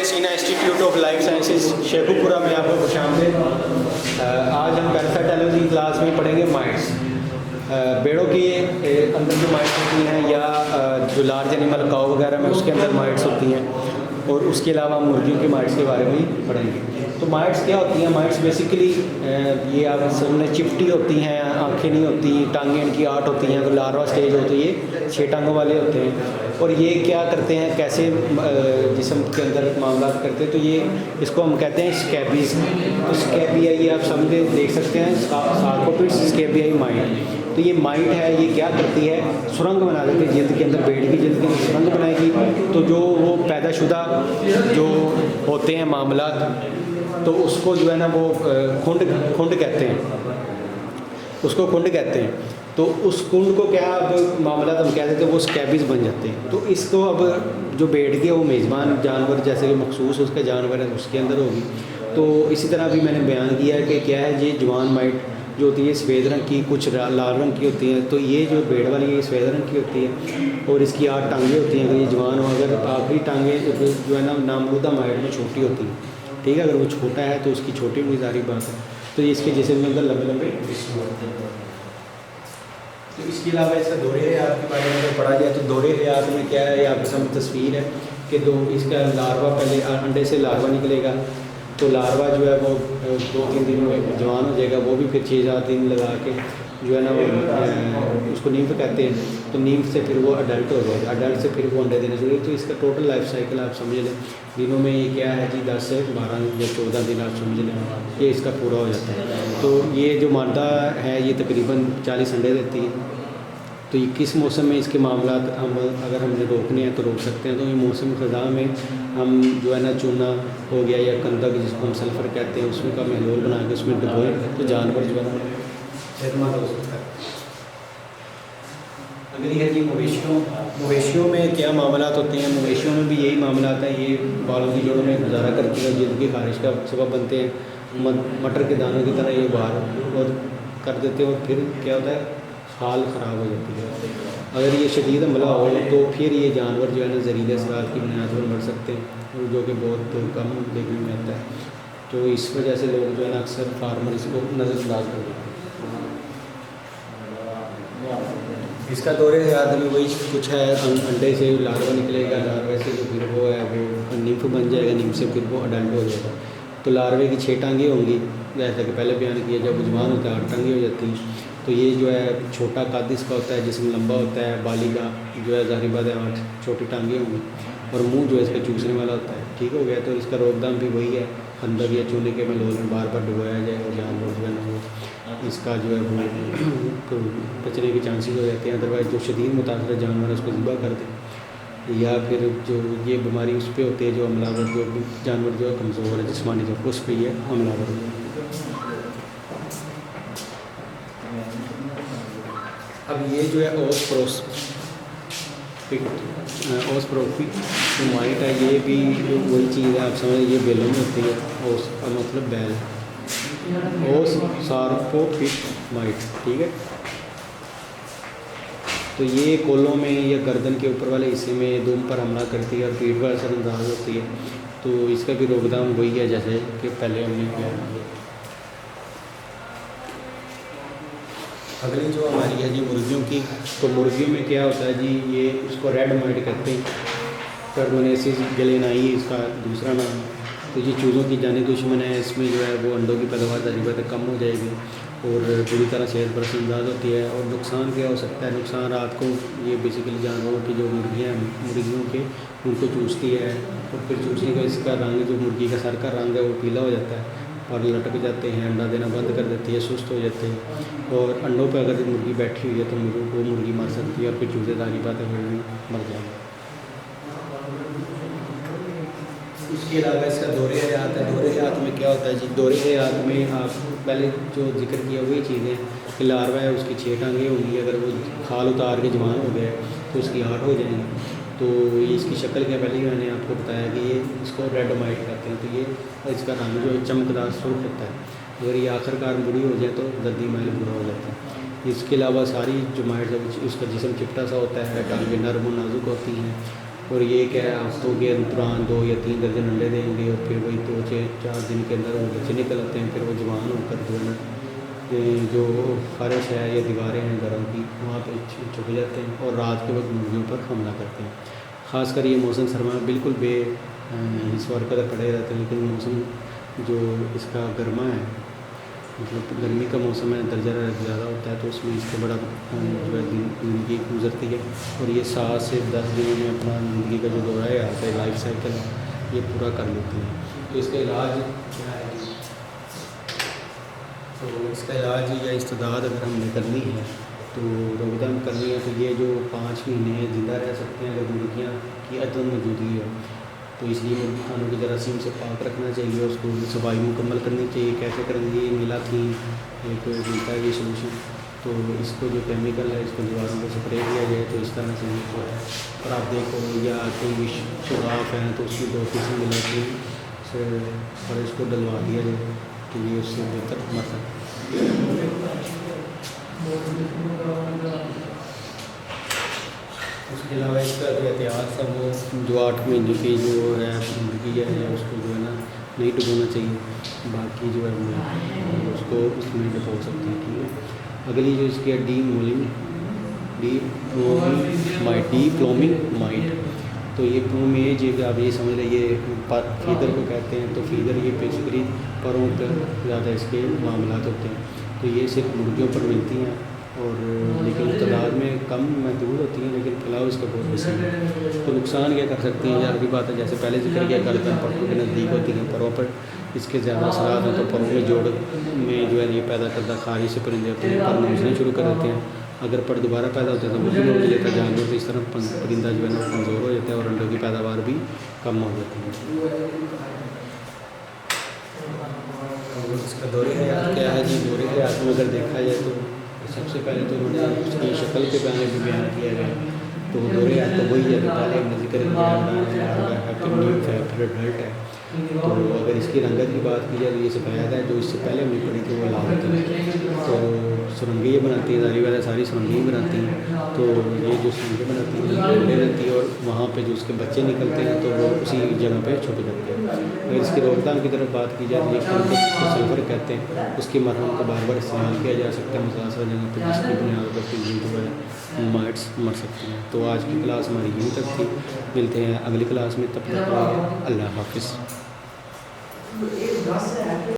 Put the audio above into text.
सीना institute of life sciences Sheikhupura में आपको खुशामदीद। आज हम पैरासाइटोलॉजी की क्लास में पढ़ेंगे माइट्स। भेड़ों के अंदर जो माइट्स होती हैं या जो लार्ज एनिमल काऊ वगैरह में उसके अंदर माइट्स होती हैं, और उसके अलावा मुर्गियों के माइट्स के बारे में भी पढ़ेंगे। तो माइट्स क्या होती हैं? माइट्स बेसिकली ये आप सामने चिपटी होती हैं, आंखें नहीं होती, टांगें इनकी 8 होती हैं। तो लार्वा स्टेज होती है, ये 6 टांगों वाले होते हैं। और ये क्या करते हैं, कैसे जिस्म के अंदर मामला करते हैं? तो ये इसको हम कहते हैं स्कैबीज। तो स्कैबियाई आप समझे देख सकते हैं, सार्कोपिड्स स्कैबियाई माइट। तो ये माइट है, ये क्या करती है, सुरंग बना देती है जिल्द के अंदर। भेड़ की जिल्द के अंदर सुरंग बनाएगी, तो जो वो पैदाशुदा जो होते हैं मामला, तो उसको जो है ना वो खुंड कहते हैं, उसको खुंड कहते हैं। तो उस कुंड को क्या अब मामला हम कह देते हैं, वो स्कैबीज बन जाते हैं। तो इसको अब जो भेड़ की है वो मेज़बान जानवर जैसे कि मखसूस उसके जानवर है उसके अंदर होगी। तो इसी तरह भी मैंने बयान किया है कि क्या है, ये जवान माइट जो होती है सफ़ेद रंग की, कुछ लाल रंग की होती हैं। तो ये जो भेड़ वाली है सफ़ेद रंग की होती है, और इसकी 8 टांगें होती हैं। अगर ये जवान हो, अगर आखिरी टांगें जो है ना नामरूदा माइट में छोटी होती हैं, ठीक है। अगर वो छोटा है तो उसकी छोटी हुई सारी बात है। तो ये इसके जिस्म के अंदर लंबे लंबे होते हैं। तो इसके अलावा इसका दौरे हयात के बारे में अगर पढ़ा जाए तो दौरे हयात में क्या है, आपके सामने तस्वीर है कि इसका लार्वा पहले अंडे से लार्वा निकलेगा। तो लार्वा जो है वो 2-3 दिन में जवान हो जाएगा। वो भी फिर 6-7 दिन लगा के जो है ना वो उसको नीम्फ कहते हैं। तो नीम्फ से फिर वो अडल्ट हो जाएगा, अडल्ट से फिर वो अंडे देने शुरू। तो इसका टोटल लाइफ साइकिल आप समझ लें, दिनों में ये क्या है जी, 10 से 12 या 14 दिन आप समझ लें, ये इसका पूरा हो जाता है। तो ये जो मादा है ये तकरीबन 40 अंडे देती है। तो ये किस मौसम में इसके मामला हम अगर हमें रोकने हैं तो रोक सकते हैं। तो ये मौसम ख़ज़ा में हम जो है ना चूना हो गया या कंदक जिसको हम सल्फ़र कहते हैं, उसमें का महलूल बना के उसमें डुबोए तो जानवर जो है ना सेहतमंद हो सकता है। अगली है जी मवेशियों में क्या मामला होते हैं? मवेशियों में भी यही मामला आता है। ये बालों की जोड़ों में गुजारा करती है, जिल्द की खारिश का सबब बनते हैं। मटर के दानों की तरह ये बाहर और कर देते हैं, और फिर क्या होता है, हाल ख़राब हो जाती है। अगर ये शदीद हमला हो तो फिर ये जानवर जो है ना जहरीले असरात की बुनियाद पर मर सकते हैं, जो कि बहुत कम देखने में आता है। तो इस वजह से लोग जो है ना अक्सर फार्मर इसको नज़रअंदाज कर देते हैं। इसका दौरे हयात में वही कुछ है, अंडे से लार्वा निकलेगा, लार्वे से जो फिर वो है वो निम्फ बन जाएगा, निम्फ से फिर वो अडल्ट हो जाएगा। तो लार्वे की 6 टांगें होंगी, जैसा कि पहले बयान किया। जब जवान होता है 8 टांगें हो जाती हैं। तो ये जो है छोटा कद इसका होता है, जिसमें लंबा होता है। बाली का जो है ज़ाहिर बात है 8 छोटी टांगें होंगी, और मुंह जो है इसका चूसने वाला होता है। ठीक हो गया। तो इसका रोकथाम भी वही है, अंदर या चूने के महलूल में बार बार डुबाया जाए, और जानवर जो है ना वो इसका जो है वो बचने के चांसेस हो जाते हैं। अदरवाइज़ जो शदीद मुतासर जानवर है उसको ज़िबा कर दे, या फिर जो ये बीमारी उस पर होती है, जो हमलावर जो जानवर जो है कमज़ोर है जिस्मानी, जो उस पर ये हमलावर हो। अब ये जो है ओस्प्रोफिक जो माइट है, ये भी वही चीज़ है, आप समझ। ये बेलों में होती है, ओस का मतलब बैल, ओस्प्रोफिक माइट, ठीक है। तो ये कोलों में या गर्दन के ऊपर वाले हिस्से में दुम पर हमला करती है और पीठ पर असरअंदाज होती है। तो इसका भी रोकथाम वही है जैसे कि पहले हमने किया। अगली जो हमारी है जी मुर्गियों की। तो मुर्गियों में क्या होता है जी, ये उसको रेड माइट कहते हैं, टर्मिनेसिस गलेनाई इसका दूसरा नाम। तो ये चूज़ों की जानी दुश्मन है। इसमें जो है वो अंडों की पैदावार तकरीबन कम हो जाएगी, और बुरी तरह सेहत पर असरअंदाज होती है। और नुकसान क्या हो सकता है? नुकसान रात को ये बेसिकली जानवरों की जो मुर्गियाँ मुर्गियों के उनको चूसती है, और फिर चूसने का इसका रंग, जो मुर्गी का सर का रंग है वो पीला हो जाता है, और लटक जाते हैं, अंडा देना बंद कर देती है, सुस्त हो जाते हैं। और अंडों पर अगर मुर्गी बैठी हुई है तो वो मुर्गी मर सकती है, और फिर चूजे सारी बातें वो भी मर जाएंगे। उसके अलावा इसका दौरे हयात है। दौरे हयात में क्या होता है जी? दौरे हयात में आप पहले जो जिक्र किया वही चीज़ें कि लार्वा है उसकी 6 टांगें होंगी। अगर वो खाल उतार के जवान हो गया तो उसकी 8 हो जाएंगी। तो ये इसकी शक्ल क्या, पहले ही मैंने आपको बताया कि ये इसको रेड माइट कहते हैं। तो ये इसका रंग जो है चमकदार सुर्ख होता है। अगर ये आखिरकार बुरी हो जाए तो जल्दी माइल बुरा हो जाता है। इसके अलावा सारी जो माइट उसका जिस्म चिपटा सा होता है, टांगें नरम और नाजुक होती हैं, और ये क्या है, हफ्तों के दौरान 2 या 3 दर्जन अंडे देंगे और फिर वही 2-4 दिन के अंदर वो बच्चे निकल आते हैं। फिर वो जवान होकर जो है ना, ये जो फर्श है या दीवारें हैं घरों की, वहाँ पे छुप जाते हैं और रात के वक्त मुर्गियों पर हमला करते हैं। ख़ासकर ये मौसम सरमा बिल्कुल इस वरकत पड़े रहते हैं, लेकिन मौसम जो इसका गर्मा है, मतलब गर्मी का मौसम है, दर्जा ज़्यादा होता है, तो उसमें इससे बड़ा जो है ज़िंदगी गुजरती है। और ये 7 से 10 दिनों में अपना ज़िंदगी का जो दौरा है आता है, लाइफ साइकिल ये पूरा कर लेती हैं। तो इसका इलाज क्या है जी? तो इसका इलाज या इस्तेदाद अगर हमने करनी है, तो रोकथाम करनी है, तो ये जो 5 महीने ज़िंदा रह सकते हैं अगर मुर्गियाँ की अदम मौजूदगी है, तो इसलिए मुर्गी खानों की जरासीम से पाक रखना चाहिए और उसको सफाई मुकम्मल करनी चाहिए। कैसे करेंगे? ये मिलाथीन एक मिलता है ये सोल्यूशन, तो इसको जो केमिकल है इसको दीवारों पर स्प्रे किया जाए, तो इस तरह से जो है, और आप देखो या कोई शगाफ है तो उसकी 2 किस्म मिलाथीन से और इसको डलवा दिया जाए, तो ये उससे बेहतर मर सकता है। उसके अलावा इसका जो एहतियात है वो जो 8 महीने की जो है मुर्गी है उसको जो है ना नहीं डुबोना चाहिए, बाकी जो है वो उसको उसमें डुबो सकते हैं। ठीक है। अगली जो इसकी है डीप्लोमिंग माइट, तो ये प्लूमेज आप ये समझ लें, ये फीदर को कहते हैं। तो फीदर ये बेसिकली परों पर ज़्यादा इसके मामला होते हैं, तो ये सिर्फ मुर्गियों पर मिलती हैं और लेकिन तादाद में कम महदूद होती हैं, लेकिन फैलाव इसका बहुत वसीम है। तो नुकसान क्या कर सकती हैं? यार की बात है, जैसे पहले जिक्र किया, गर्दन पट्टों के नज़दीक होती हैं, परों पर इसके ज़्यादा असरात हैं, तो परों में जोड़ में जो है ये पैदा करता खारिश से परिंदे अपने पर नोचने शुरू कर देते हैं। अगर पर दोबारा पैदा होते हैं तो वो भी नोच लेता है जानवर, तो इस तरह परिंदा जो है ना कमज़ोर हो जाता है और अंडों की पैदावार भी कम हो जाती है। इसका दौरे हयात क्या है जी? दौरे हयात में अगर देखा जाए तो सबसे पहले तो उन्होंने उसकी शक्ल के बारे में भी बयान किया गया। तो दौरे हयात तो वही है, पहले हमने जिक्र किया है। तो अगर इसकी रंगत की बात की जाए तो ये सफ़ेद है, जो इससे पहले हमने पढ़ी थी वो लाल थी। तो सुरंगें ये बनाती हैं, सारी वाला सारी सुरंगें ही बनाती हैं। तो ये जो सुरंगें बनाती हैं अंडे रहती है और वहाँ पे जो उसके बच्चे निकलते हैं तो वो उसी जगह पे छुप जाते हैं। अगर इसकी रोकथाम की तरफ बात की जाए तो ये सल्फर कहते हैं, उसकी मरहम को बार बार इस्तेमाल किया जा सकता है मुतासर जगह पर, जिसकी बुनियाद पर फिर जो है माइट्स मर सकती हैं। तो आज की क्लास हमारी यहीं तक थी, मिलते हैं अगली क्लास में, तब तक अल्लाह हाफिज़।